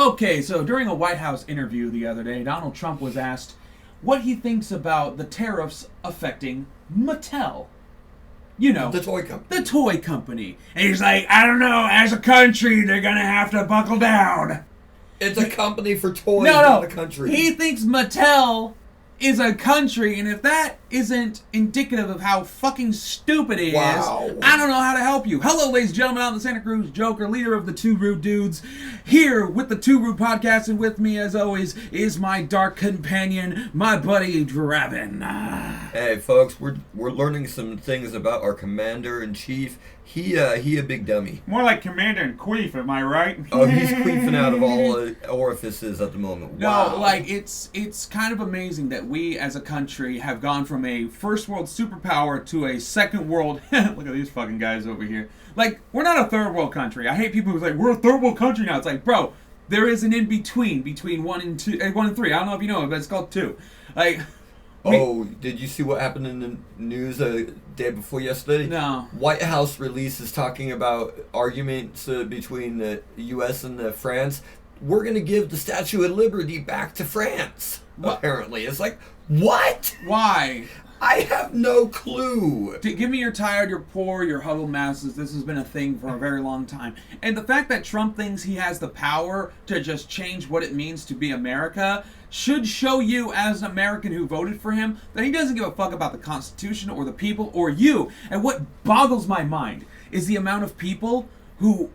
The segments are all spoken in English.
Okay, so during a White House interview the other day, Donald Trump was asked what he thinks about the tariffs affecting Mattel. You know, The toy company. the toy company. And he's like, I don't know, as a country, they're gonna have to buckle down. It's a company for toys, No, not a country. he thinks Mattel is a country, and if that isn't indicative of how fucking stupid he Wow. is, I don't know how to help you. Hello, ladies and gentlemen, I'm the Santa Cruz Joker, leader of the Two Rude Dudes, here with the Two Rude Podcast, and with me, as always, is my dark companion, my buddy Draven. Hey, folks, we're learning some things about our commander-in-chief. He a big dummy. More like Commander and Queef, am I right? Oh, he's queefing out of all orifices at the moment. Wow. No, like, it's kind of amazing that we as a country have gone from a first world superpower to a second world. Look at these fucking guys over here. Like, we're not a third world country. I hate people who's like, we're a third world country now. It's like, bro, there is an in between 1 and 2, 1 and 3. I don't know if you know it, but it's called 2. Like, Oh, did you see what happened in the news day before yesterday? No. White House releases talking about arguments between the U.S. and France. We're going to give the Statue of Liberty back to France, What? apparently. It's like, what? why? I have no clue. Give me your tired, your poor, your huddled masses. This has been a thing for a very long time. And the fact that Trump thinks he has the power to just change what it means to be America should show you, as an American who voted for him, that he doesn't give a fuck about the Constitution or the people or you. And what boggles my mind is the amount of people who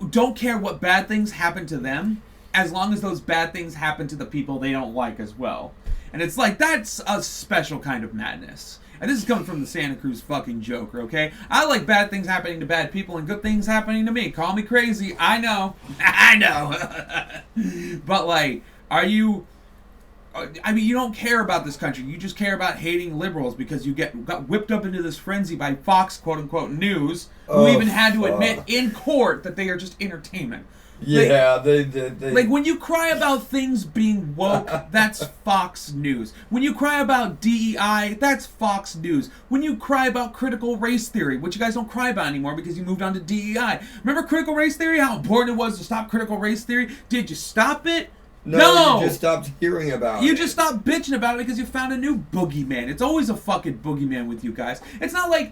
don't care what bad things happen to them, as long as those bad things happen to the people they don't like as well. And it's like, that's a special kind of madness. And this is coming from the Santa Cruz fucking Joker, okay? I like bad things happening to bad people and good things happening to me. Call me crazy. I know. I know. But, like, are you... I mean, you don't care about this country. You just care about hating liberals because you got whipped up into this frenzy by Fox, quote-unquote, News, who even had to admit in court that they are just entertainment. Yeah, they Like, when you cry about things being woke, that's Fox News. When you cry about DEI, that's Fox News. When you cry about critical race theory, which you guys don't cry about anymore because you moved on to DEI. Remember critical race theory? How important it was to stop critical race theory? Did you stop it? No, you just stopped hearing about it. You just stopped bitching about it because you found a new boogeyman. It's always a fucking boogeyman with you guys. It's not like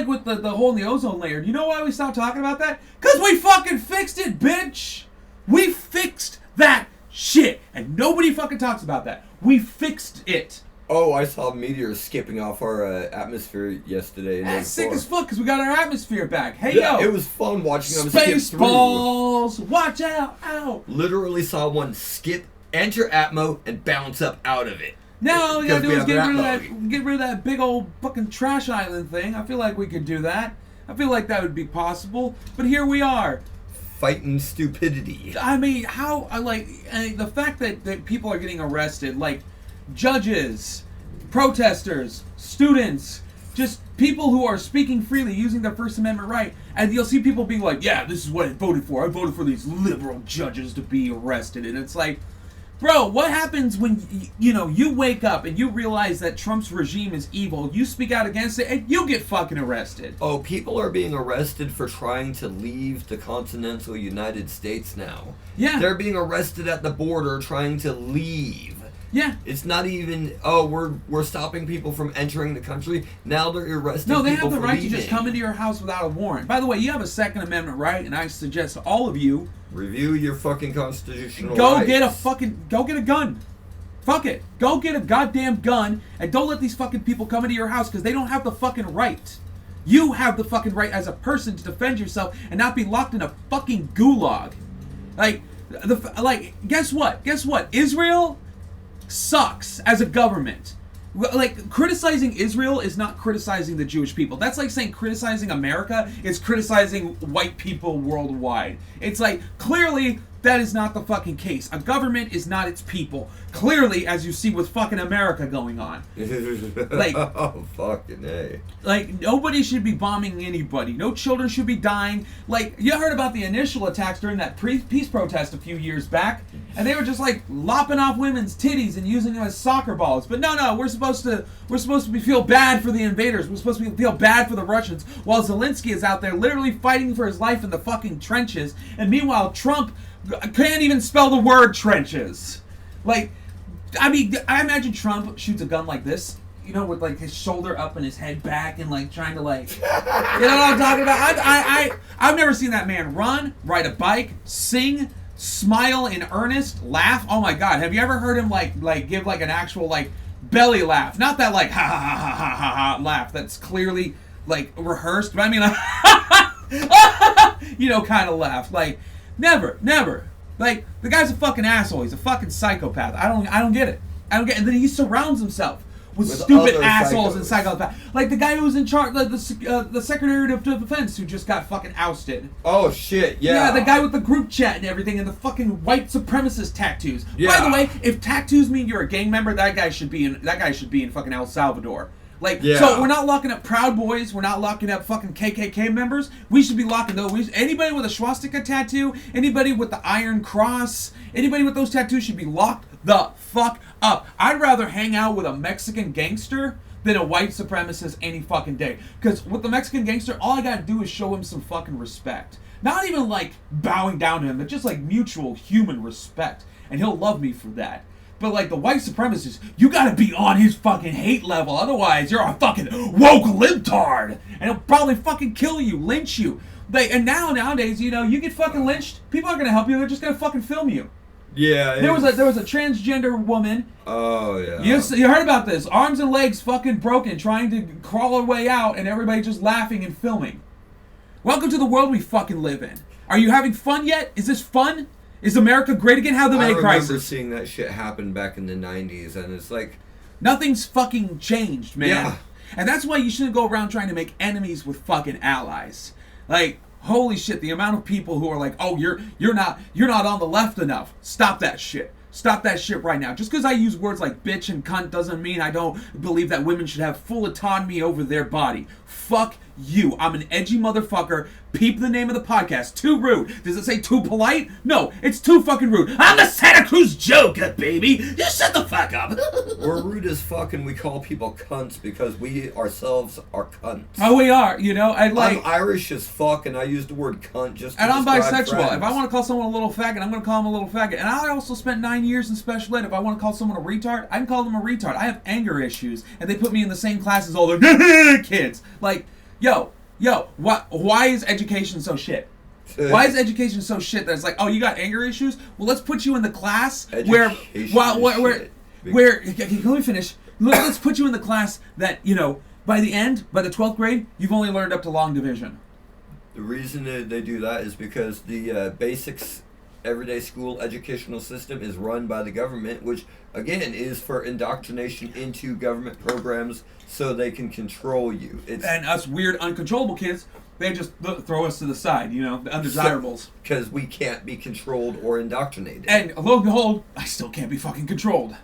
with the hole in the ozone layer. You know why we stopped talking about that? Because we fucking fixed it, bitch! We fixed that shit! And nobody fucking talks about that. We fixed it. Oh, I saw meteors skipping off our atmosphere yesterday. That's sick as fuck because we got our atmosphere back. Hey, Yeah, yo! it was fun watching them skip through. Spaceballs! Watch out! Ow! Literally saw one skip, enter Atmo, and bounce up out of it. Now all we gotta do is Because we get have rid an of get rid of that big old fucking trash island thing. I feel like we could do that. I feel like that would be possible. But here we are. Fighting stupidity. I mean, how the fact that people are getting arrested, like judges, protesters, students, just people who are speaking freely, using their First Amendment right, and you'll see people being like, yeah, this is what I voted for. I voted for these liberal judges to be arrested. And it's like, bro, what happens when, you wake up and you realize that Trump's regime is evil, you speak out against it, and you get fucking arrested? Oh, people are being arrested for trying to leave the continental United States now. Yeah. They're being arrested at the border trying to leave. Yeah. It's not even, we're stopping people from entering the country. Now they're arresting No, they people have the for right leaving. to just come into your house without a warrant. By the way, you have a Second Amendment right, and I suggest to all of you, Review your fucking constitutional go rights. get a gun. Fuck it. Go get a goddamn gun, and don't let these fucking people come into your house because they don't have the fucking right. You have the fucking right as a person to defend yourself and not be locked in a fucking gulag. Guess what? Guess what? Israel sucks as a government. Like, criticizing Israel is not criticizing the Jewish people. That's like saying criticizing America is criticizing white people worldwide. It's like, clearly, that is not the fucking case. A government is not its people. Clearly, as you see with fucking America going on. Like, oh, fucking A. Like, nobody should be bombing anybody. No children should be dying. Like, you heard about the initial attacks during that peace protest a few years back, and they were just like lopping off women's titties and using them as soccer balls. But no, we're supposed to feel bad for the invaders. We're supposed to feel bad for the Russians, while Zelensky is out there literally fighting for his life in the fucking trenches. And meanwhile, Trump can't even spell the word trenches. Like, I mean, I imagine Trump shoots a gun like this, you know, with like his shoulder up and his head back and like trying to like, you know what I'm talking about? I've never seen that man run, ride a bike, sing, smile in earnest, laugh. Oh my God, have you ever heard him like give like an actual like belly laugh? Not that like ha ha ha ha ha ha ha laugh that's clearly like rehearsed, but I mean like, you know, kind of laugh. Like, never. Like, the guy's a fucking asshole. He's a fucking psychopath. I don't get it. And then he surrounds himself with stupid assholes and psychopaths. Like the guy who was in charge, like the Secretary of Defense who just got fucking ousted. Oh shit, yeah. Yeah, the guy with the group chat and everything and the fucking white supremacist tattoos. Yeah. By the way, if tattoos mean you're a gang member, that guy should be in fucking El Salvador. Like, yeah. So we're not locking up Proud Boys. We're not locking up fucking KKK members. We should be locking those. Anybody with a swastika tattoo, anybody with the Iron Cross, anybody with those tattoos should be locked the fuck up. I'd rather hang out with a Mexican gangster than a white supremacist any fucking day. Because with the Mexican gangster, all I gotta do is show him some fucking respect. Not even like bowing down to him, but just like mutual human respect. And he'll love me for that. But like the white supremacist, you gotta be on his fucking hate level. Otherwise, you're a fucking woke libtard. And he'll probably fucking kill you, lynch you. And nowadays, you know, you get fucking lynched, people aren't gonna help you, they're just gonna fucking film you. Yeah. There was a transgender woman. Oh, yeah. You heard about this. Arms and legs fucking broken, trying to crawl her way out, and everybody just laughing and filming. Welcome to the world we fucking live in. Are you having fun yet? Is this fun? Is America great again? How the May crisis? I remember seeing that shit happen back in the 90s, and it's like... Nothing's fucking changed, man. Yeah. And that's why you shouldn't go around trying to make enemies with fucking allies. Like, holy shit, the amount of people who are like, oh, you're not on the left enough. Stop that shit. Stop that shit right now. Just because I use words like bitch and cunt doesn't mean I don't believe that women should have full autonomy over their body. Fuck you. I'm an edgy motherfucker. Peep the name of the podcast. Too rude. Does it say too polite? No, it's too fucking rude. I'm the Santa Cruz Joker, baby. Just shut the fuck up. We're rude as fuck, and we call people cunts because we ourselves are cunts. Oh, we are. You know, I'm Irish as fuck, and I use the word cunt just to and I'm bisexual. friends. If I want to call someone a little faggot, I'm going to call them a little faggot. And I also spent 9 years in special ed. If I want to call someone a retard, I can call them a retard. I have anger issues, and they put me in the same class as all the kids. Like, yo, why is education so shit? Why is education so shit that it's like, oh, you got anger issues? Well, let's put you in the class where let me finish. Let's put you in the class that, you know, by the 12th grade, you've only learned up to long division. The reason that they do that is because the basics everyday school educational system is run by the government, which again is for indoctrination into government programs so they can control you. And us weird uncontrollable kids, they just throw us to the side, you know, the undesirables. Because we can't be controlled or indoctrinated. And lo and behold, I still can't be fucking controlled.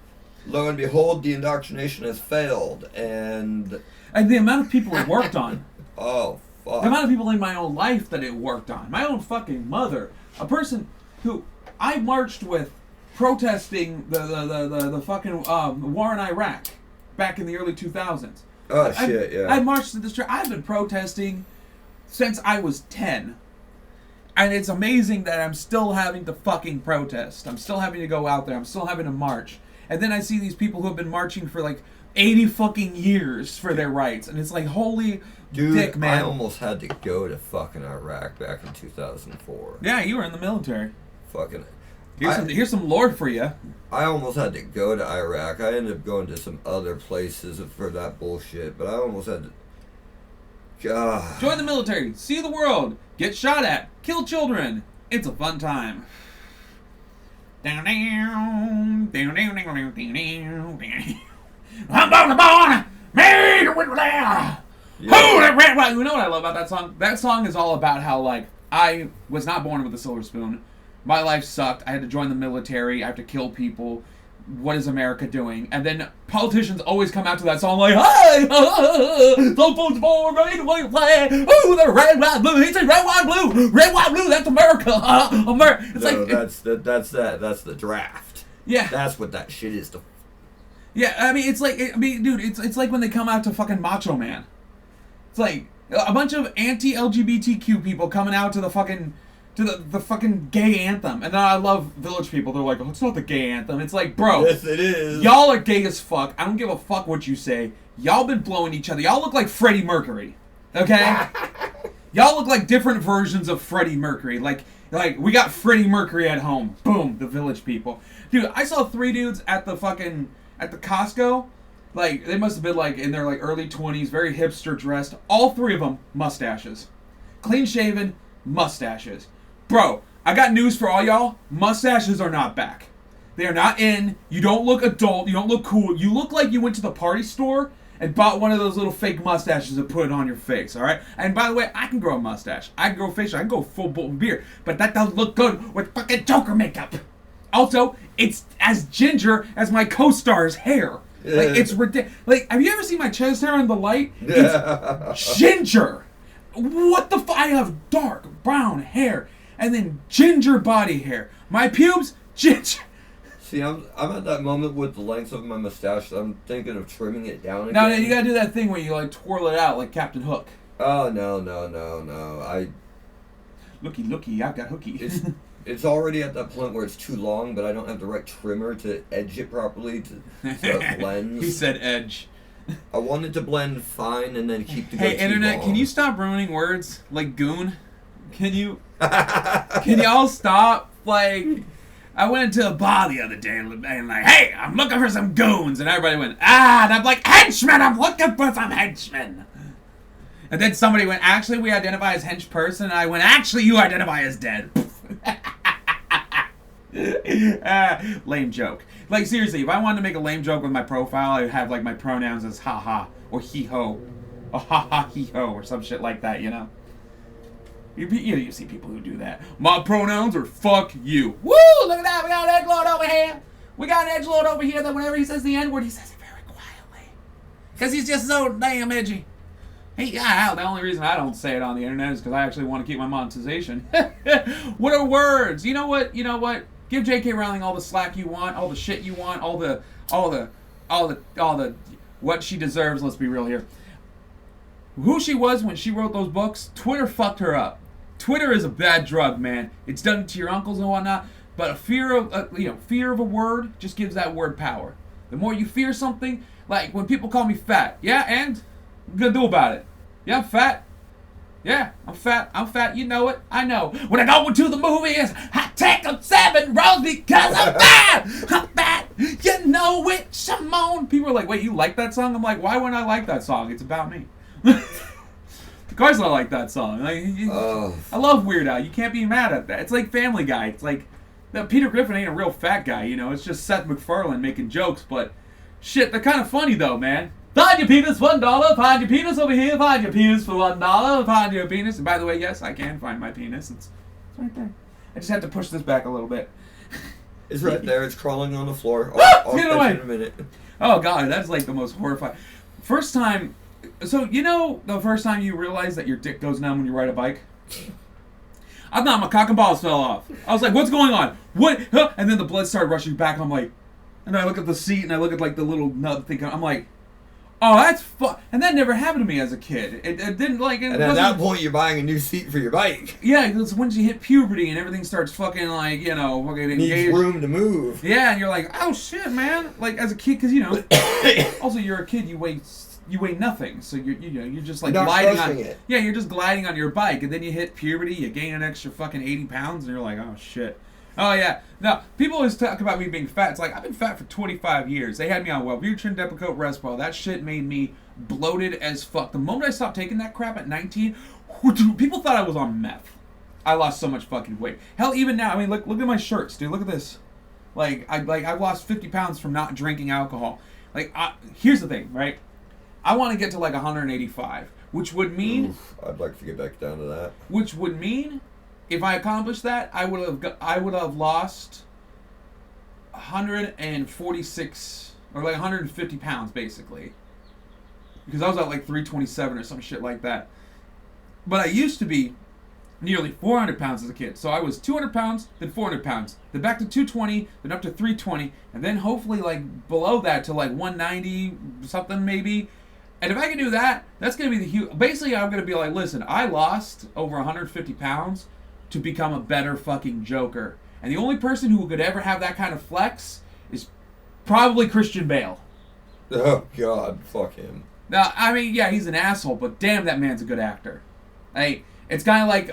Lo and behold, the indoctrination has failed, and the amount of people it worked on. Oh, fuck. The amount of people in my own life that it worked on. My own fucking mother. A person who I marched with protesting the fucking war in Iraq back in the early 2000s. Oh, shit, yeah. I marched to the street. I've been protesting since I was 10. And it's amazing that I'm still having to fucking protest. I'm still having to go out there. I'm still having to march. And then I see these people who have been marching for like 80 fucking years for their rights. And it's like, holy dick, man. I almost had to go to fucking Iraq back in 2004. Yeah, you were in the military. Fucking... Here's some lore for you. I almost had to go to Iraq. I ended up going to some other places for that bullshit, but I almost had to... God. Join the military. See the world. Get shot at. Kill children. It's a fun time. I'm born. Made with that. You know what I love about that song? That song is all about how, like, I was not born with a silver spoon. My life sucked. I had to join the military. I have to kill people. What is America doing? And then politicians always come out to that song like, hey, someone's born, ready to play. Ooh, the red, white, blue. He said red, white, blue. Red, white, blue. That's America. America. It's no, that's the draft. Yeah. That's what that shit is. Yeah, I mean, it's like, dude, it's like when they come out to fucking Macho Man. It's like a bunch of anti-LGBTQ people coming out to the fucking to the fucking gay anthem. And then I love Village People. They're like, oh, it's not the gay anthem. It's like, bro. Yes, it is. Y'all are gay as fuck. I don't give a fuck what you say. Y'all been blowing each other. Y'all look like Freddie Mercury. Okay? Y'all look like different versions of Freddie Mercury. Like we got Freddie Mercury at home. Boom, the Village People. Dude, I saw 3 dudes at the Costco. Like, they must have been like in their like early 20s, very hipster dressed. All 3 of them mustaches. Clean shaven, mustaches. Bro, I got news for all y'all. Mustaches are not back. They are not in. You don't look adult. You don't look cool. You look like you went to the party store and bought one of those little fake mustaches and put it on your face, all right? And by the way, I can grow a mustache. I can grow facial. I can go full Bolton beard. But that doesn't look good with fucking Joker makeup. Also, it's as ginger as my co-star's hair. Like, it's ridiculous. Like, have you ever seen my chest hair in the light? It's ginger. What the fuck? I have dark brown hair and then ginger body hair. My pubes, ginger. See, I'm at that moment with the length of my mustache that I'm thinking of trimming it down again. No, you gotta do that thing where you like twirl it out like Captain Hook. Oh, no. Looky, I've got hooky. It's already at that point where it's too long, but I don't have the right trimmer to edge it properly so it blends. He said edge. I want it to blend fine and then keep the Hey, goatee internet, long. can you stop ruining words like goon? Can y'all stop? Like, I went into a bar the other day and like, hey, I'm looking for some goons. And everybody went, and I'm like, henchmen, I'm looking for some henchmen. And then somebody went, actually, we identify as hench person. And I went, actually, you identify as dead. Lame joke. Like, seriously, if I wanted to make a lame joke with my profile, I'd have, like, my pronouns as ha-ha or he-ho. Or ha-ha he-ho or some shit like that, you know? You see people who do that. My pronouns are fuck you. Woo! Look at that. We got an edgelord over here. We got an edgelord over here that whenever he says the N-word, he says it very quietly. Because he's just so damn edgy. The only reason I don't say it on the internet is because I actually want to keep my monetization. What are words? You know what? Give J.K. Rowling all the slack you want, all the shit you want, all the what she deserves. Let's be real here. Who she was when she wrote those books, Twitter fucked her up. Twitter is a bad drug, man. It's done to your uncles and whatnot. But a fear of a word just gives that word power. The more you fear something, like when people call me fat, yeah, and what I'm gonna do about it? Yeah, I'm fat. Yeah, I'm fat. I'm fat. You know it. I know. When I go to the movies, I take them 7 rows because I'm fat. I'm fat. You know it, Simone. People are like, wait, you like that song? I'm like, why wouldn't I like that song? It's about me. Of course I like that song. Like, I love Weird Al. You can't be mad at that. It's like Family Guy. It's like, Peter Griffin ain't a real fat guy, you know. It's just Seth MacFarlane making jokes, but shit, they're kind of funny though, man. Find your penis, $1. Find your penis over here. Find your penis for $1. Find your penis. And by the way, yes, I can find my penis. It's right there. I just have to push this back a little bit. It's right there. It's crawling on the floor. Get it away. In a minute. Oh god, that's like the most horrifying. First time. So you know the first time you realize that your dick goes numb when you ride a bike? I thought my cock and balls fell off. I was like, what's going on? What? Huh? And then the blood started rushing back. I'm like, and I look at the seat and I look at like the little nub thing. I'm like, oh, that's and that never happened to me as a kid. It didn't like. And at that point, you're buying a new seat for your bike. Yeah, it's once you hit puberty and everything starts fucking like fucking engaged. Needs room to move. Yeah, and you're like, oh shit, man. Like as a kid, because also you're a kid, you weigh nothing, so you're just like gliding on it. Yeah, you're just gliding on your bike, and then you hit puberty, you gain an extra fucking 80 pounds, and you're like, oh shit. Oh yeah. No, people always talk about me being fat. It's like I've been fat for 25 years. They had me on Wellbutrin, Depakote, Respro. That shit made me bloated as fuck. The moment I stopped taking that crap at 19, people thought I was on meth. I lost so much fucking weight. Hell, even now, I mean, look at my shirts, dude. Look at this. I've lost 50 pounds from not drinking alcohol. Here's the thing, right? I want to get to like 185, which would mean I'd like to get back down to that. Which would mean, if I accomplished that, I would have lost 146 or like 150 pounds basically, because I was at like 327 or some shit like that. But I used to be nearly 400 pounds as a kid. So I was 200 pounds, then 400 pounds, then back to 220, then up to 320, and then hopefully like below that to like 190 something maybe. And if I can do that, that's going to be the huge... Basically, I'm going to be like, listen, I lost over 150 pounds, to become a better fucking Joker. And the only person who could ever have that kind of flex is probably Christian Bale. Oh, God. Fuck him. Now, I mean, yeah, he's an asshole, but damn, that man's a good actor. Hey, it's kind of like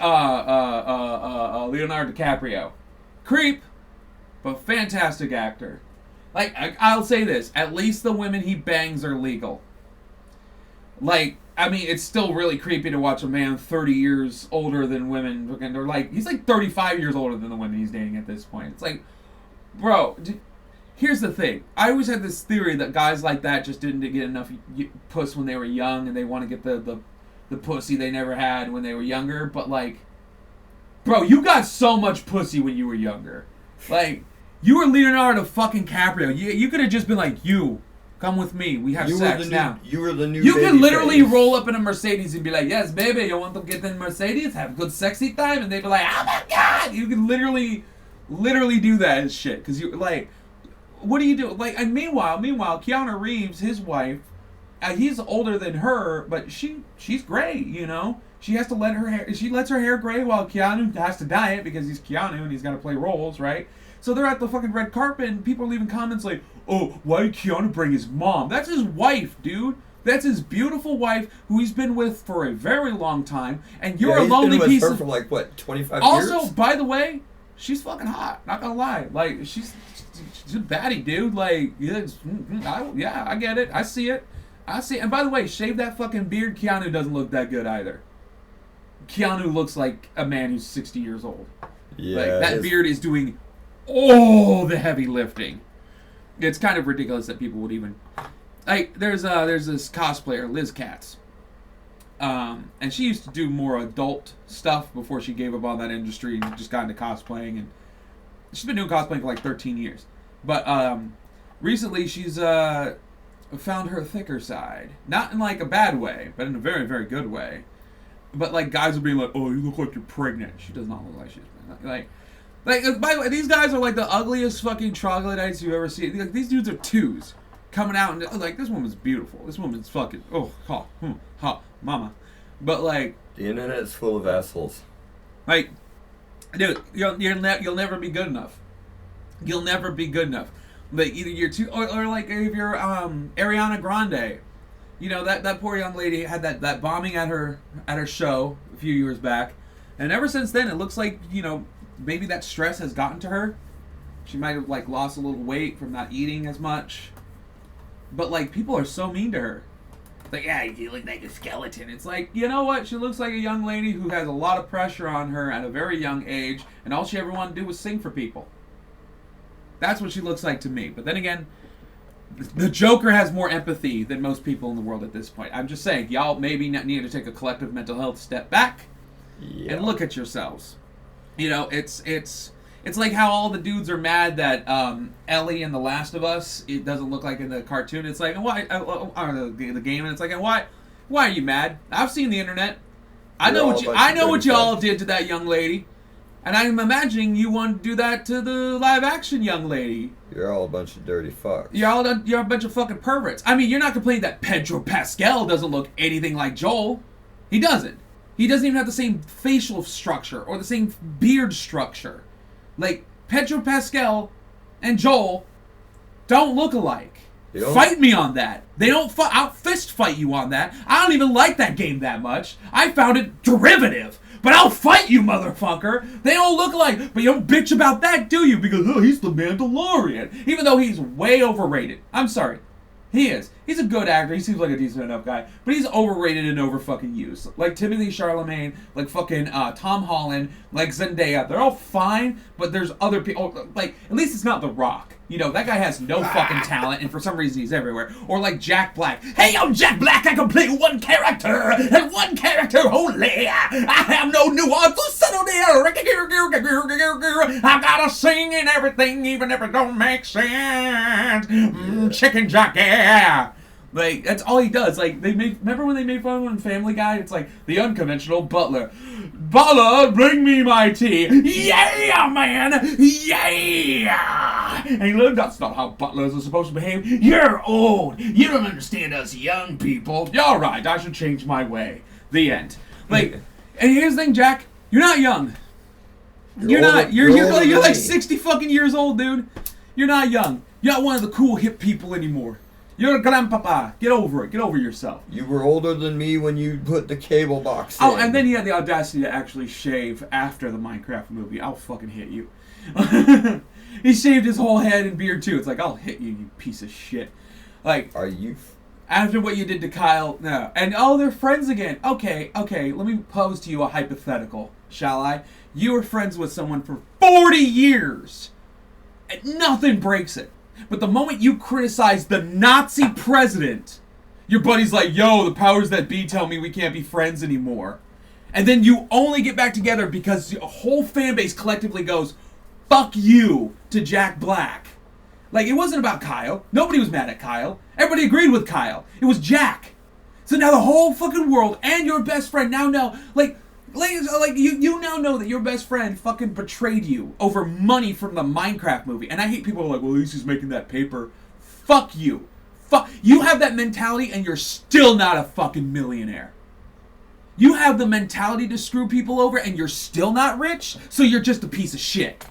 Leonardo DiCaprio. Creep, but fantastic actor. Like, I'll say this. At least the women he bangs are legal. Like, I mean, it's still really creepy to watch a man 30 years older than women. They're like, he's like 35 years older than the women he's dating at this point. It's like, bro, here's the thing. I always had this theory that guys like that just didn't get enough puss when they were young, and they want to get the pussy they never had when they were younger. But, like, bro, you got so much pussy when you were younger. Like, you were Leonardo fucking DiCaprio. You could have just been like, come with me. We have sex now. You were the new You baby could literally face. roll up in a Mercedes and be like, yes, baby, you want to get in Mercedes? Have a good sexy time? And they'd be like, oh my God! You could literally do that and shit. Because you, like, what do you do? Like, and meanwhile, Keanu Reeves, his wife, he's older than her, but she's gray, you know? She has to she lets her hair gray while Keanu has to dye it because he's Keanu and he's got to play roles, right? So they're at the fucking red carpet and people are leaving comments like, oh, why did Keanu bring his mom? That's his wife, dude. That's his beautiful wife who he's been with for a very long time. And you're a lonely piece of... He's been with her for like, what, 25 years? Also, by the way, she's fucking hot. Not gonna lie. Like, she's a baddie, dude. Like, yeah, I get it. I see it. And by the way, shave that fucking beard. Keanu doesn't look that good either. Keanu looks like a man who's 60 years old. Yeah. Like, that beard is doing all the heavy lifting. It's kind of ridiculous that people would even... Like, there's this cosplayer, Liz Katz. And she used to do more adult stuff before she gave up all that industry and just got into cosplaying. And she's been doing cosplaying for like 13 years. But recently she's found her thicker side. Not in like a bad way, but in a very, very good way. But like guys will be like, oh, you look like you're pregnant. She does not look like she's pregnant. Like, by the way, these guys are like the ugliest fucking troglodytes you've ever seen. Like, these dudes are twos coming out and like, this woman's beautiful. This woman's fucking, mama. But like, the internet's full of assholes. Like, dude, you'll never be good enough. You'll never be good enough. Like, either you're too, or like if you're Ariana Grande. You know, that poor young lady had that bombing at her show a few years back. And ever since then, it looks like, you know, maybe that stress has gotten to her. She might have, like, lost a little weight from not eating as much. But, like, people are so mean to her. Like, yeah, you look like a skeleton. It's like, you know what? She looks like a young lady who has a lot of pressure on her at a very young age, and all she ever wanted to do was sing for people. That's what she looks like to me. But then again, the Joker has more empathy than most people in the world at this point. I'm just saying, y'all maybe need to take a collective mental health step back and look at yourselves. You know, it's like how all the dudes are mad that Ellie in The Last of Us, it doesn't look like in the cartoon. It's like, why? The game, and it's like, why are you mad? I've seen the internet. I know what y'all did to that young lady. And I'm imagining you want to do that to the live-action young lady. You're all a bunch of dirty fucks. You're a bunch of fucking perverts. I mean, you're not complaining that Pedro Pascal doesn't look anything like Joel. He doesn't. He doesn't even have the same facial structure or the same beard structure. Like, Pedro Pascal and Joel don't look alike. Fight me on that. They don't I'll fist fight you on that. I don't even like that game that much. I found it derivative. But I'll fight you, motherfucker. They don't look alike. But you don't bitch about that, do you? Because, he's the Mandalorian. Even though he's way overrated. I'm sorry. He is. He's a good actor. He seems like a decent enough guy. But he's overrated and over fucking used. Like Timothée Chalamet, like fucking Tom Holland, like Zendaya. They're all fine, but there's other people. Like, at least it's not The Rock. You know, that guy has no fucking talent, and for some reason he's everywhere. Or like Jack Black. Hey, I'm Jack Black. I can play one character, and one character only. I have no nuance to settle there. I gotta sing and everything, even if it don't make sense. Chicken jockey. Like, that's all he does. Like, remember when they made fun of him in Family Guy? It's like, the unconventional butler. Butler, bring me my tea. Yeah, man. Yeah. And look, that's not how butlers are supposed to behave. You're old. You don't understand us young people. You're right. I should change my way. The end. Like, and here's the thing, Jack. You're not young. You're not. You're older like than me. 60 fucking years old, dude. You're not young. You're not one of the cool hip people anymore. You're a grandpapa. Get over it. Get over yourself. You were older than me when you put the cable box Oh, in. and then he had the audacity to actually shave after the Minecraft movie. I'll fucking hit you. He shaved his whole head and beard too. It's like, I'll hit you, you piece of shit. Like, Are you... after what you did to Kyle, no. And oh, they're friends again. Okay, let me pose to you a hypothetical, shall I? You were friends with someone for 40 years. And nothing breaks it. But the moment you criticize the Nazi president, your buddy's like, yo, the powers that be tell me we can't be friends anymore. And then you only get back together because the whole fan base collectively goes, fuck you to Jack Black. Like, it wasn't about Kyle. Nobody was mad at Kyle. Everybody agreed with Kyle. It was Jack. So now the whole fucking world and your best friend now know, like you now know that your best friend fucking betrayed you over money from the Minecraft movie. And I hate people who are like, well, at least he's making that paper. Fuck you. You have that mentality and you're still not a fucking millionaire. You have the mentality to screw people over and you're still not rich, so you're just a piece of shit.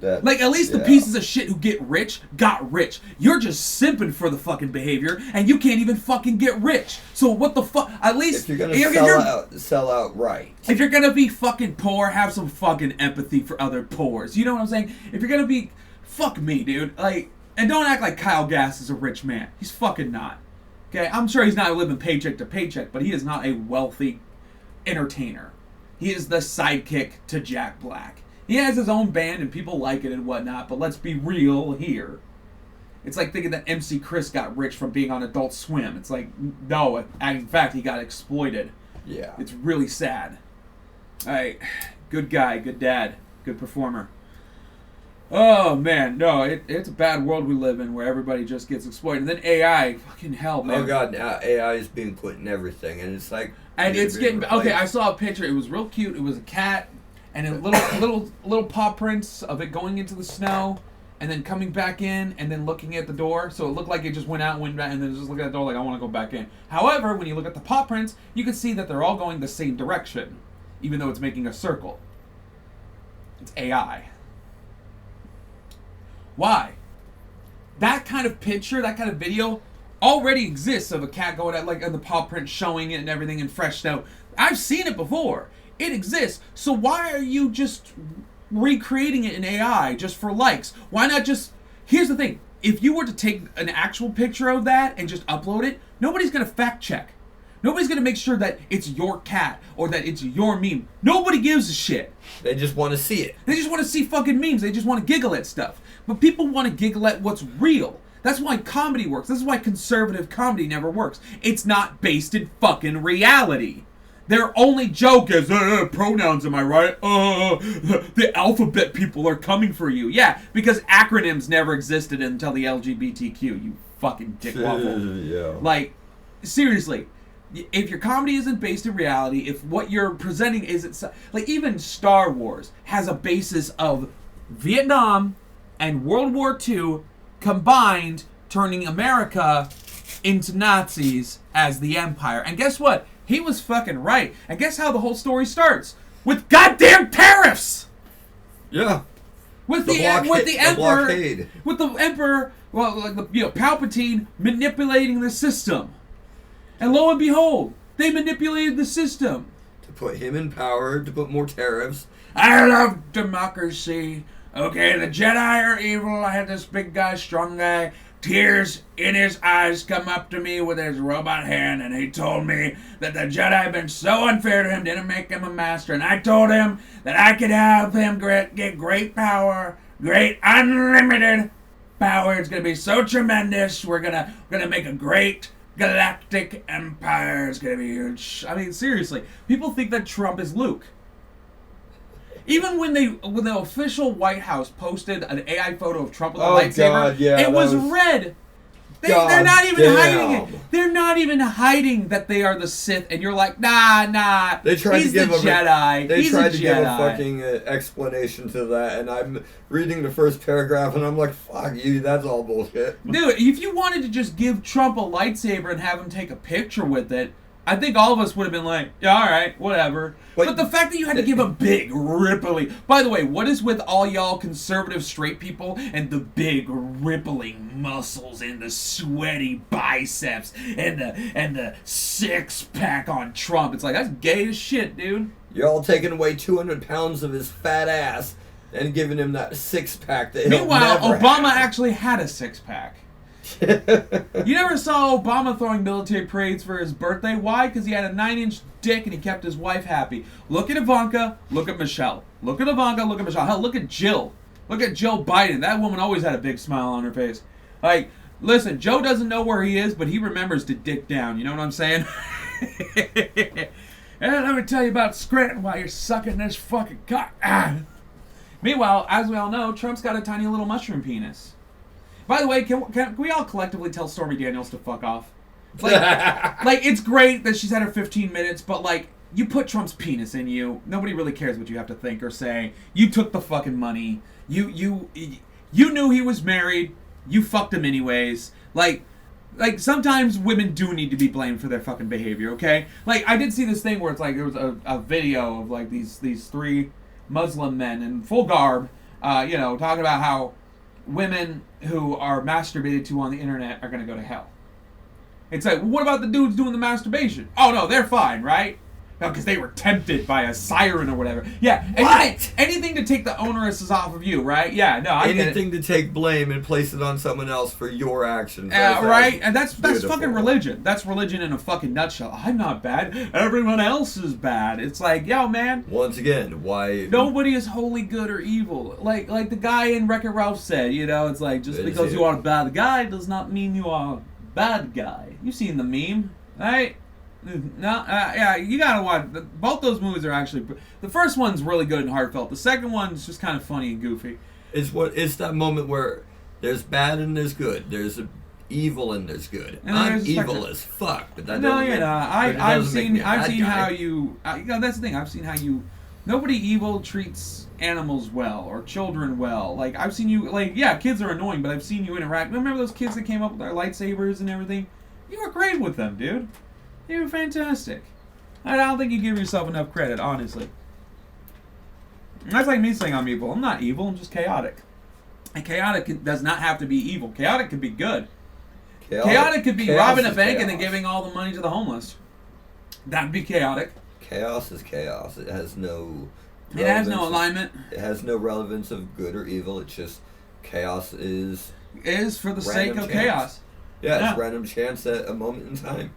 Like, at least the pieces of shit who get rich got rich. You're just simping for the fucking behavior, and you can't even fucking get rich. So what the fuck? At least... If you're gonna sell out right. If you're gonna be fucking poor, have some fucking empathy for other poors. You know what I'm saying? If you're gonna be... Fuck me, dude. Like, and don't act like Kyle Gass is a rich man. He's fucking not. Okay? I'm sure he's not living paycheck to paycheck, but he is not a wealthy entertainer. He is the sidekick to Jack Black. He has his own band and people like it and whatnot, but let's be real here. It's like thinking that MC Chris got rich from being on Adult Swim. It's like, no, in fact, he got exploited. Yeah. It's really sad. Alright, good guy, good dad, good performer. Oh, man, no, it's a bad world we live in where everybody just gets exploited. And then AI, fucking hell, man. Oh, God, now AI is being put in everything, and it's like... And it's getting... Okay, I saw a picture. It was real cute. It was a cat... And a little paw prints of it going into the snow, and then coming back in, and then looking at the door. So it looked like it just went out and went back, and then just looking at the door like, I want to go back in. However, when you look at the paw prints, you can see that they're all going the same direction, even though it's making a circle. It's AI. Why? That kind of picture, that kind of video, already exists of a cat going at, like, the paw print showing it and everything in fresh snow. I've seen it before. It exists. So why are you just recreating it in AI just for likes? Why not just... Here's the thing. If you were to take an actual picture of that and just upload it, nobody's going to fact check. Nobody's going to make sure that it's your cat or that it's your meme. Nobody gives a shit. They just want to see it. They just want to see fucking memes. They just want to giggle at stuff. But people want to giggle at what's real. That's why comedy works. This is why conservative comedy never works. It's not based in fucking reality. Their only joke is, pronouns, am I right? The alphabet people are coming for you. Yeah, because acronyms never existed until the LGBTQ, you fucking dick waffle. Yeah. Like, seriously, if your comedy isn't based in reality, if what you're presenting isn't... Like, even Star Wars has a basis of Vietnam and World War II combined, turning America into Nazis as the Empire. And guess what? He was fucking right. And guess how the whole story starts? With goddamn tariffs! Yeah. With the emperor, well, like Palpatine manipulating the system. And lo and behold, they manipulated the system. To put him in power, to put more tariffs. I love democracy. Okay, the Jedi are evil. I had this big guy, strong guy. Tears in his eyes come up to me with his robot hand, and he told me that the Jedi had been so unfair to him, didn't make him a master, and I told him that I could help him get great power, great unlimited power. It's gonna be so tremendous. We're gonna make a great galactic empire. It's gonna be huge. I mean, seriously, people think that Trump is Luke. Even when the official White House posted an AI photo of Trump with a lightsaber, God, yeah, it was red. They're not even hiding it. They're not even hiding that they are the Sith, and you're like, nah. They tried he's to give the Jedi. They he's tried a to Jedi. give a fucking explanation to that, and I'm reading the first paragraph, and I'm like, fuck you, that's all bullshit. Dude, if you wanted to just give Trump a lightsaber and have him take a picture with it, I think all of us would have been like, yeah, all right, whatever. But the fact that you had to give a big, rippling... By the way, what is with all y'all conservative straight people and the big, rippling muscles and the sweaty biceps and the six-pack on Trump? It's like, that's gay as shit, dude. You're all taking away 200 pounds of his fat ass and giving him that six-pack that Meanwhile, he'll never Obama have. actually had a six-pack. You never saw Obama throwing military parades for his birthday? Why? Because he had a 9-inch dick and he kept his wife happy. Look at Ivanka. Look at Michelle. Look at Ivanka. Look at Michelle. Hell, look at Jill. Look at Jill Biden. That woman always had a big smile on her face. Like, listen, Joe doesn't know where he is, but he remembers to dick down. You know what I'm saying? And let me tell you about Scranton while you're sucking this fucking cock. Meanwhile, as we all know, Trump's got a tiny little mushroom penis. By the way, can we all collectively tell Stormy Daniels to fuck off? Like, it's great that she's had her 15 minutes, but, like, you put Trump's penis in you. Nobody really cares what you have to think or say. You took the fucking money. You knew he was married. You fucked him anyways. Like, sometimes women do need to be blamed for their fucking behavior, okay? Like, I did see this thing where it's like, there was a video of, like, these 3 Muslim men in full garb, talking about how women who are masturbated to on the internet are going to go to hell. It's like, what about the dudes doing the masturbation? Oh, no, they're fine, right? No, because they were tempted by a siren or whatever. Yeah. Anything to take the onerous off of you, right? Yeah, no, I get it. Anything to take blame and place it on someone else for your actions. Right? And that's beautiful. fucking religion. That's religion in a fucking nutshell. I'm not bad. Everyone else is bad. It's like, yo, man. Once again, why... Nobody is wholly good or evil. Like the guy in Wreck-It Ralph said, it's like, just because you are a bad guy does not mean you are a bad guy. You've seen the meme, right? No, yeah, you gotta watch. Both those movies are actually... The first one's really good and heartfelt. The second one's just kind of funny and goofy. It's that moment where there's bad and there's good. There's evil and there's good. And I'm evil as fuck, but that no, doesn't you're make, not. I've seen how you... that's the thing. I've seen how you... Nobody evil treats animals well or children well. Like, I've seen you... Like, yeah, kids are annoying, but I've seen you interact. Remember those kids that came up with their lightsabers and everything? You were great with them, dude. You were fantastic. I don't think you give yourself enough credit, honestly. That's like me saying I'm evil. I'm not evil. I'm just chaotic. And chaotic does not have to be evil. Chaotic could be good. Chaotic could be robbing a bank and then giving all the money to the homeless. That'd be chaotic. Chaos is chaos. It has no... It has no alignment. It has no relevance of good or evil. It's just chaos is... Is for the sake of chaos. Yeah, it's random chance at a moment in time.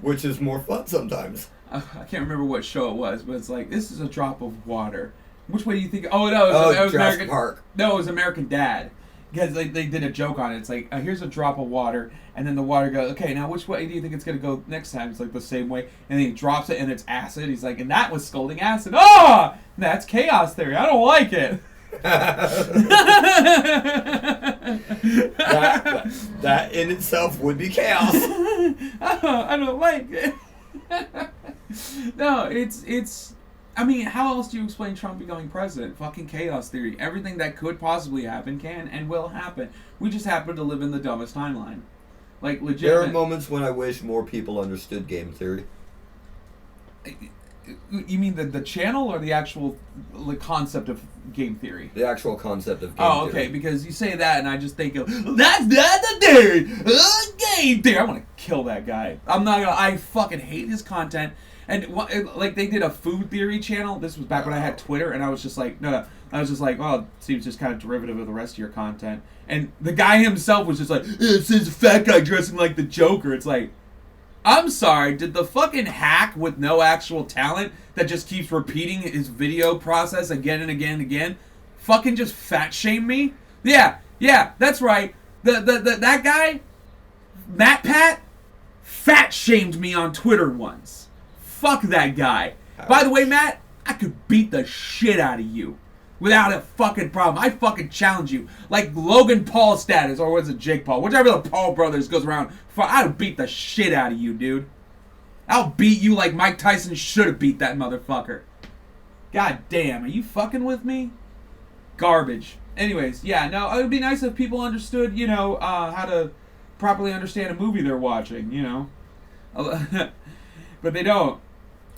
Which is more fun sometimes. I can't remember what show it was, but it's like, this is a drop of water. Which way do you think... Oh, no, it was American Park. No, it was American Dad. Because they did a joke on it. It's like, here's a drop of water, and then the water goes, okay, now which way do you think it's going to go next time? It's like the same way. And then he drops it, and it's acid. He's like, and that was scalding acid. Oh! That's chaos theory. I don't like it. that in itself would be chaos. I don't like it. No, it's. I mean, how else do you explain Trump becoming president? Fucking chaos theory. Everything that could possibly happen can and will happen. We just happen to live in the dumbest timeline. Like, legit. There are moments when I wish more people understood game theory. You mean the channel or the actual concept of game theory? The actual concept of game theory. Oh, okay, because you say that and I just think of, that's the theory! Game theory! I want to kill that guy. I fucking hate his content. And, like, they did a food theory channel. This was back when I had Twitter, and I was just like, no. I was just like, well, it seems just kind of derivative of the rest of your content. And the guy himself was just like, it's this fat guy dressing like the Joker. It's like, I'm sorry, did the fucking hack with no actual talent that just keeps repeating his video process again and again and again fucking just fat shame me? Yeah, that's right. That guy, MatPat, fat shamed me on Twitter once. Fuck that guy. Ouch. By the way, Matt, I could beat the shit out of you without a fucking problem. I fucking challenge you. Like Logan Paul status, or was it Jake Paul? Whichever the Paul brothers goes around. I'll beat the shit out of you, dude. I'll beat you like Mike Tyson should have beat that motherfucker. God damn, are you fucking with me? Garbage. Anyways, yeah, no, it would be nice if people understood, how to properly understand a movie they're watching, But they don't.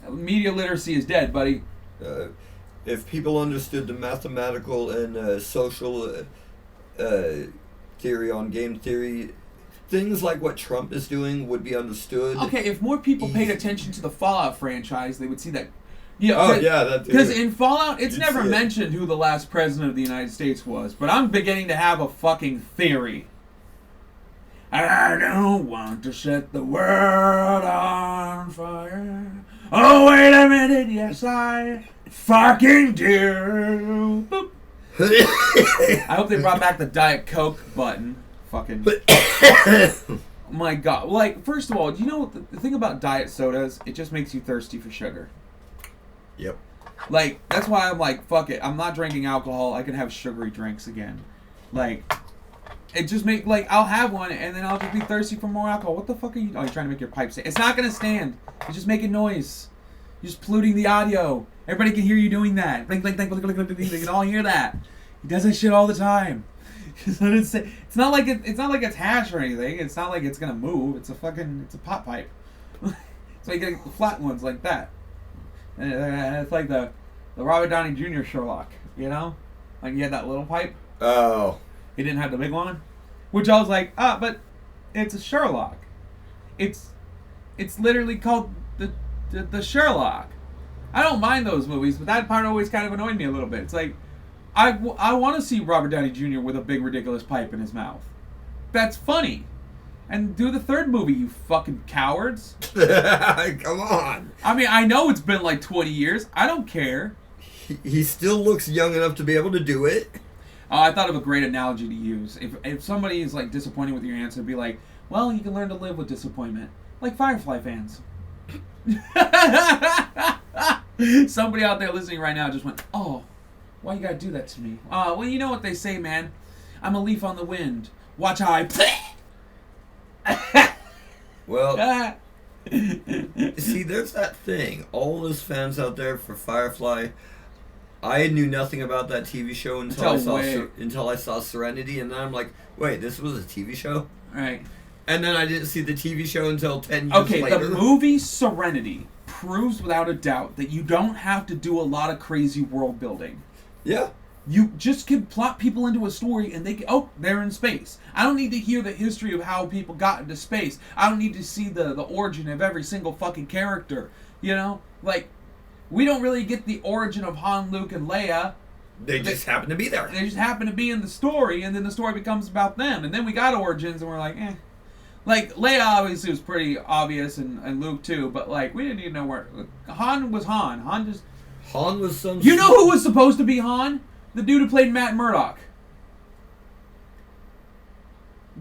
Media literacy is dead, buddy. If people understood the mathematical and social theory on game theory, things like what Trump is doing would be understood. Okay, if more people paid attention to the Fallout franchise, they would see that. Yeah, that too. Because in Fallout, it's You'd never see it. mentioned who the last president of the United States was, but I'm beginning to have a fucking theory. I don't want to set the world on fire. Oh, wait a minute, yes, I fucking do. Boop. I hope they brought back the Diet Coke button. Fucking. My God. Like, first of all, do you know the thing about diet sodas? It just makes you thirsty for sugar. Yep. Like, that's why I'm like, fuck it. I'm not drinking alcohol. I can have sugary drinks again. Like, it just like, I'll have one and then I'll just be thirsty for more alcohol. What the fuck are you? Oh, you're trying to make your pipe stand. It's not going to stand. You're just making noise. You're just polluting the audio. Everybody can hear you doing that. Blink, blink, blink, blink, blink, blink, blink. They can all hear that. He does that shit all the time. It's not like it's hash or anything. It's not like it's gonna move. It's a pot pipe. So you get the flat ones like that. And it's like the Robert Downey Jr. Sherlock, you know? Like he had that little pipe. Oh. He didn't have the big one. Which I was like, but it's a Sherlock. It's literally called the Sherlock. I don't mind those movies, but that part always kind of annoyed me a little bit. It's like, I want to see Robert Downey Jr. with a big ridiculous pipe in his mouth. That's funny. And do the third movie, you fucking cowards. Come on. I mean, I know it's been like 20 years. I don't care. He still looks young enough to be able to do it. I thought of a great analogy to use. If somebody is like disappointed with your answer, be like, well, you can learn to live with disappointment. Like Firefly fans. Somebody out there listening right now just went, oh, why you gotta do that to me? Well, you know what they say, man. I'm a leaf on the wind. Watch how I... Well, see, there's that thing. All those fans out there for Firefly, I knew nothing about that TV show until I saw Serenity, and then I'm like, wait, this was a TV show? Right. And then I didn't see the TV show until 10 years later. Okay, the movie Serenity proves without a doubt that you don't have to do a lot of crazy world building. Yeah. You just can plot people into a story and they're in space. I don't need to hear the history of how people got into space. I don't need to see the origin of every single fucking character. You know? Like, we don't really get the origin of Han, Luke, and Leia. They just happen to be there. They just happen to be in the story, and then the story becomes about them. And then we got origins, and we're like, eh. Like, Leia obviously was pretty obvious, and Luke too, but, like, we didn't even know where... Han was Han. Han was some... You know who was supposed to be Han? The dude who played Matt Murdock.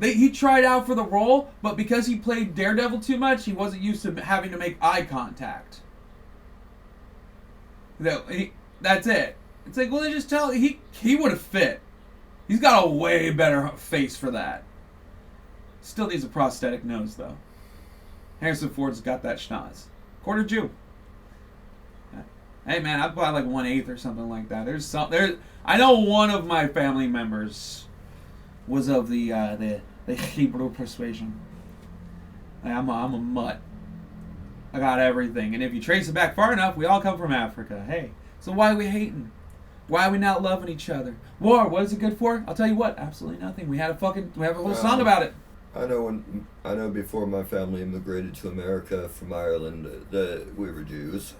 He tried out for the role, but because he played Daredevil too much, he wasn't used to having to make eye contact. That's it. It's like, well, they just tell... He would have fit. He's got a way better face for that. Still needs a prosthetic nose, though. Harrison Ford's got that schnoz. Quarter Jew. Hey, man, I'd buy like 1/8 or something like that. I know one of my family members was of the Hebrew persuasion. I'm a mutt. I got everything, and if you trace it back far enough, we all come from Africa. Hey, so why are we hating? Why are we not loving each other? War, what is it good for? I'll tell you what, absolutely nothing. We have a whole song about it. I know before my family immigrated to America from Ireland, we were Jews.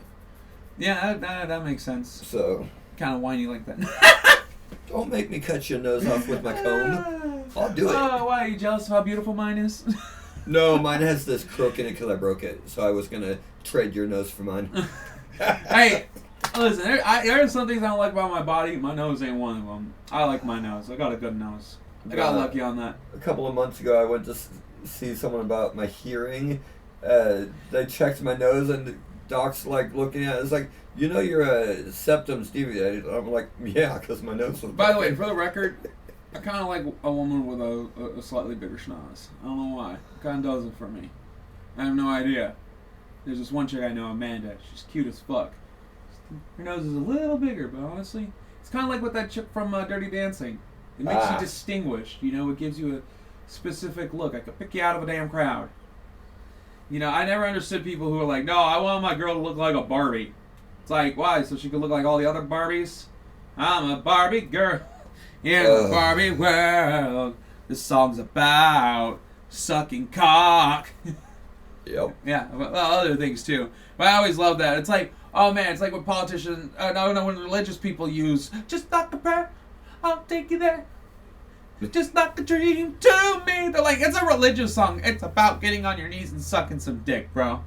Yeah, that makes sense. So kind of whiny like that. Don't make me cut your nose off with my comb. I'll do it. Oh, why are you jealous of how beautiful mine is? No, mine has this crook in it because I broke it. So I was gonna trade your nose for mine. Hey, listen, there's some things I don't like about my body. My nose ain't one of them. I like my nose. I got a good nose. I got lucky on that. A couple of months ago, I went to see someone about my hearing. They checked my nose, and the doc's like looking at it. It's like, you know, your septum's deviated. I'm like, yeah, because my nose was. By the way, for the record, I kind of like a woman with a slightly bigger schnoz. I don't know why. It kind of does it for me. I have no idea. There's this one chick I know, Amanda. She's cute as fuck. Her nose is a little bigger, but honestly, it's kind of like with that chick from Dirty Dancing. It makes you distinguished, you know. It gives you a specific look. I could pick you out of a damn crowd. You know, I never understood people who are like, no, I want my girl to look like a Barbie. It's like, why? So she could look like all the other Barbies? I'm a Barbie girl in the Barbie world. This song's about sucking cock. Yep. Yeah, well, other things too. But I always love that. It's like, oh man, it's like when politicians, no, when religious people use, just like a prayer, I'll take you there. Just like a dream to me. They're like, it's a religious song. It's about getting on your knees and sucking some dick, bro.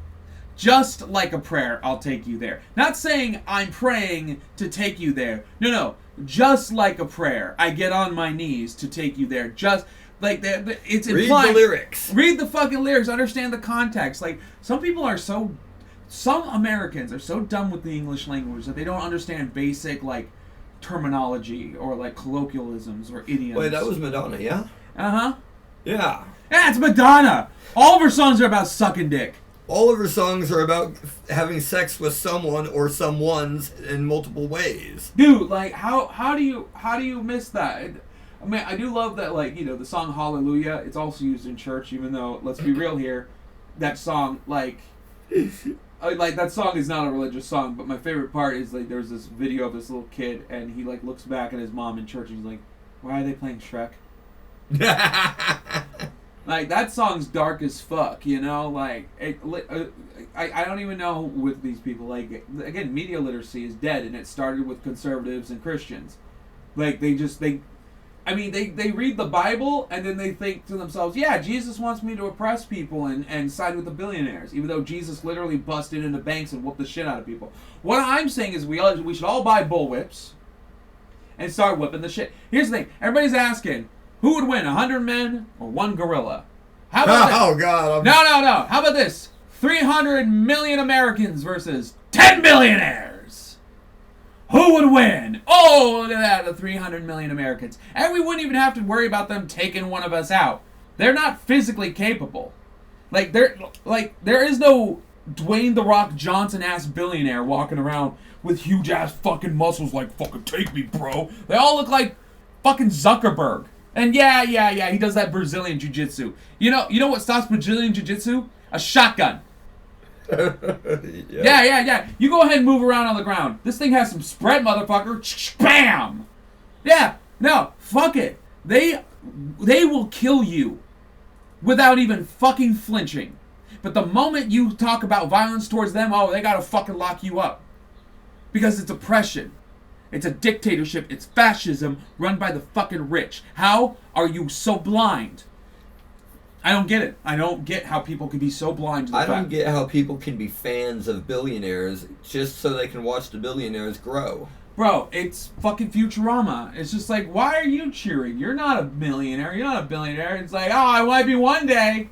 Just like a prayer, I'll take you there. Not saying I'm praying to take you there. No. Just like a prayer, I get on my knees to take you there. Just like it's implying. Read the lyrics. Read the fucking lyrics. Understand the context. Like some Americans are so dumb with the English language that they don't understand basic like terminology or like colloquialisms or idioms. Wait, that was Madonna, yeah? Uh-huh. Yeah. Yeah, it's Madonna. All of her songs are about sucking dick. All of her songs are about having sex with someone or someone's in multiple ways. Dude, like how do you miss that? I mean, I do love that, like, you know, the song Hallelujah, it's also used in church, even though, let's be real here, that song, like that song is not a religious song, but my favorite part is, like, there's this video of this little kid, and he, like, looks back at his mom in church, and he's like, why are they playing Shrek? Like, that song's dark as fuck, you know? Like, I don't even know with these people. Like, again, media literacy is dead, and it started with conservatives and Christians. Like, they read the Bible, and then they think to themselves, yeah, Jesus wants me to oppress people and side with the billionaires, even though Jesus literally busted into banks and whooped the shit out of people. What I'm saying is we should all buy bullwhips and start whipping the shit. Here's the thing. Everybody's asking, who would win, 100 men or one gorilla? How about oh, God. No. How about this? 300 million Americans versus 10 billionaires. Who would win? Oh, look at that, the 300 million Americans. And we wouldn't even have to worry about them taking one of us out. They're not physically capable. There is no Dwayne The Rock Johnson-ass billionaire walking around with huge-ass fucking muscles like, fucking take me, bro. They all look like fucking Zuckerberg. And yeah, he does that Brazilian jiu-jitsu. You know what stops Brazilian jiu-jitsu? A shotgun. Yeah. You go ahead and move around on the ground. This thing has some spread, motherfucker. Bam! Yeah, no, fuck it. They will kill you without even fucking flinching. But the moment you talk about violence towards them, oh, they gotta fucking lock you up. Because it's oppression. It's a dictatorship. It's fascism run by the fucking rich. How are you so blind? I don't get it. I don't get how people can be so blind to the fact. I don't get how people can be fans of billionaires just so they can watch the billionaires grow. Bro, it's fucking Futurama. It's just like, why are you cheering? You're not a millionaire. You're not a billionaire. It's like, oh, I might be one day.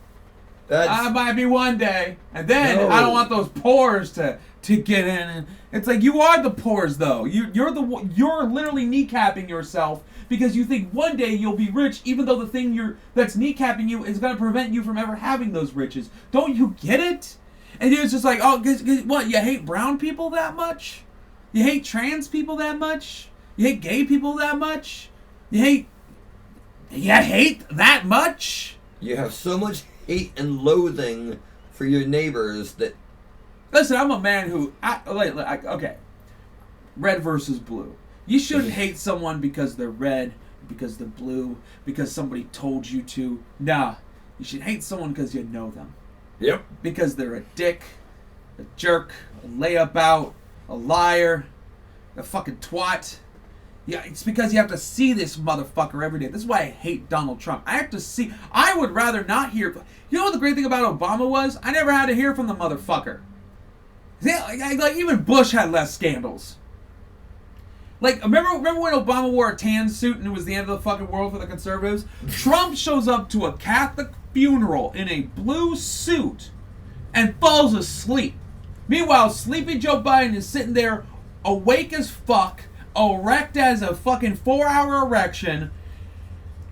I might be one day. And then I don't want those pores to get in. And it's like, you are the pores, though. You're literally kneecapping yourself because you think one day you'll be rich, even though the thing that's kneecapping you is going to prevent you from ever having those riches. Don't you get it? And it's just like, oh, what? You hate brown people that much? You hate trans people that much? You hate gay people that much? You hate that much? You have so much hate and loathing for your neighbors that... Listen, I'm a man who... okay. Red versus blue. You shouldn't hate someone because they're red, because they're blue, because somebody told you to. Nah. You should hate someone because you know them. Yep. Because they're a dick, a jerk, a layabout, a liar, a fucking twat. Yeah, it's because you have to see this motherfucker every day. This is why I hate Donald Trump. I would rather not hear... You know what the great thing about Obama was? I never had to hear from the motherfucker. Like even Bush had less scandals. Like, remember when Obama wore a tan suit and it was the end of the fucking world for the conservatives? Trump shows up to a Catholic funeral in a blue suit and falls asleep. Meanwhile, sleepy Joe Biden is sitting there awake as fuck, erect as a fucking 4-hour erection,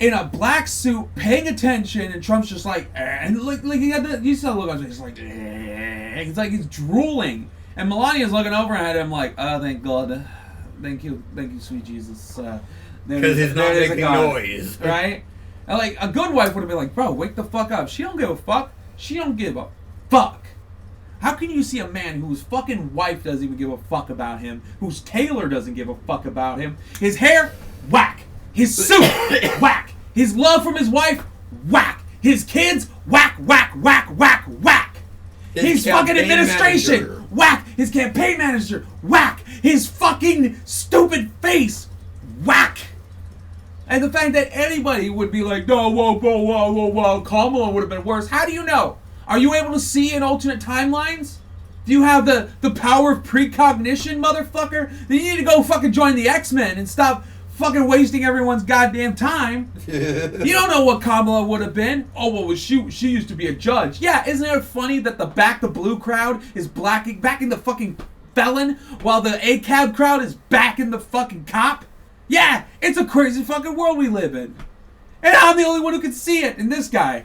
in a black suit, paying attention, and Trump's just like, and like he had the, you saw the look on his face, like, it's like he's drooling, and Melania's looking over at him like, oh, thank God, thank you, sweet Jesus, because he's not making noise, right? And like a good wife would have been like, bro, wake the fuck up. She don't give a fuck. She don't give a fuck? How can you see a man whose fucking wife doesn't even give a fuck about him, whose tailor doesn't give a fuck about him, his hair, whack, his suit, whack, his love from his wife, whack, his kids, whack, whack, whack, whack, whack, his fucking administration, manager. Whack, his campaign manager, whack, his fucking stupid face, whack. And the fact that anybody would be like, no, whoa, Kamala would have been worse. How do you know? Are you able to see in alternate timelines? Do you have the power of precognition, motherfucker? Then you need to go fucking join the X-Men and stop fucking wasting everyone's goddamn time. You don't know what Kamala would have been. Oh, well, she used to be a judge. Yeah, isn't it funny that the Back the Blue crowd is backing the fucking felon while the ACAB crowd is backing the fucking cop? Yeah, it's a crazy fucking world we live in. And I'm the only one who can see it, and this guy.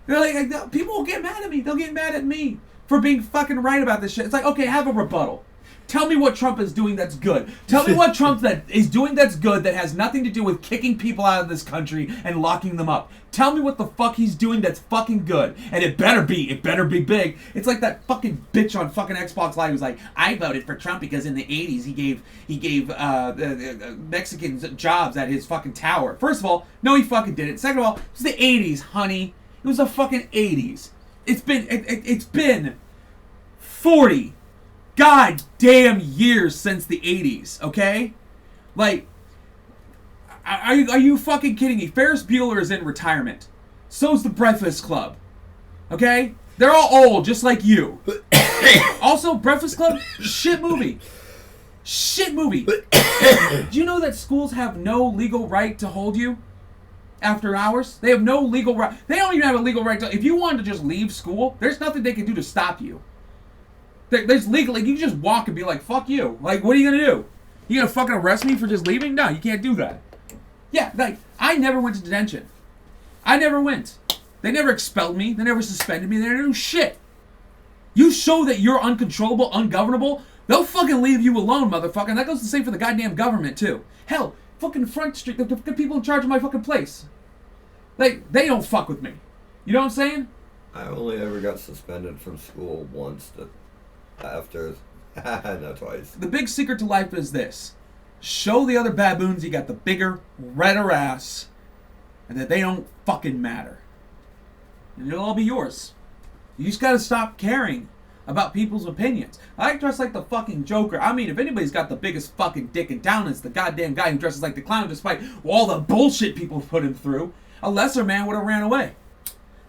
They're like, people will get mad at me. They'll get mad at me for being fucking right about this shit. It's like, okay, have a rebuttal. Tell me what Trump is doing that's good. Tell me what Trump that is doing that's good that has nothing to do with kicking people out of this country and locking them up. Tell me what the fuck he's doing that's fucking good. And it better be big. It's like that fucking bitch on fucking Xbox Live who's like, I voted for Trump because in the 80s he gave Mexicans jobs at his fucking tower. First of all, no, he fucking didn't. Second of all, it was the 80s, honey. It was the fucking 80s. It's been 40 goddamn years since the 80s, okay? Like, are you fucking kidding me? Ferris Bueller is in retirement. So's the Breakfast Club. Okay? They're all old, just like you. Also, Breakfast Club, shit movie. Shit movie. Do you know that schools have no legal right to hold you? After hours, they have no legal right. They don't even have a legal right to. If you wanted to just leave school, there's nothing they can do to stop you. There's legally, you can just walk and be like, "Fuck you!" Like, what are you gonna do? You gonna fucking arrest me for just leaving? No, you can't do that. Yeah, like I never went to detention. I never went. They never expelled me. They never suspended me. They never do shit. You show that you're uncontrollable, ungovernable, they'll fucking leave you alone, motherfucker. And that goes the same for the goddamn government too. Hell. Fucking Front Street, the people in charge of my fucking place. Like, they don't fuck with me. You know what I'm saying? I only ever got suspended from school once. After, not twice. The big secret to life is this. Show the other baboons you got the bigger, redder ass, and that they don't fucking matter. And it'll all be yours. You just gotta stop caring about people's opinions. I dress like the fucking Joker. I mean, if anybody's got the biggest fucking dick in town, it's the goddamn guy who dresses like the clown despite all the bullshit people put him through. A lesser man would have ran away.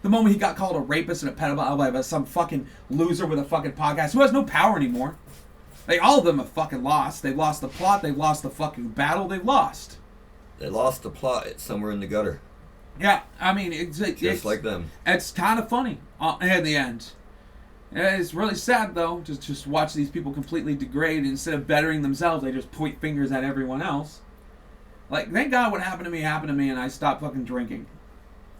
The moment he got called a rapist and a pedophile by some fucking loser with a fucking podcast who has no power anymore. Like, all of them have fucking lost. They've lost the plot. They've lost the fucking battle. They've lost. They lost the plot. It's somewhere in the gutter. Yeah, I mean, it's like them. It's kind of funny in the end. It's really sad, though, to just watch these people completely degrade. Instead of bettering themselves, they just point fingers at everyone else. Like, thank God what happened to me, and I stopped fucking drinking.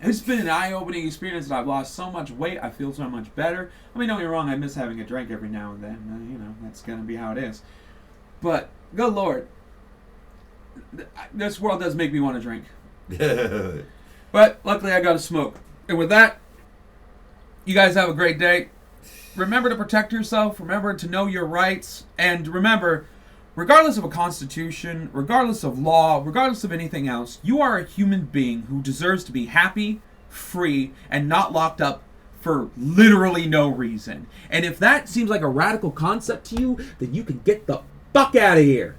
It's been an eye-opening experience, and I've lost so much weight. I feel so much better. I mean, don't get me wrong, I miss having a drink every now and then. You know, that's going to be how it is. But, good Lord, this world does make me want to drink. But, luckily, I got to smoke. And with that, you guys have a great day. Remember to protect yourself. Remember to know your rights. And remember, regardless of a constitution, regardless of law, regardless of anything else, you are a human being who deserves to be happy, free, and not locked up for literally no reason. And if that seems like a radical concept to you, then you can get the fuck out of here.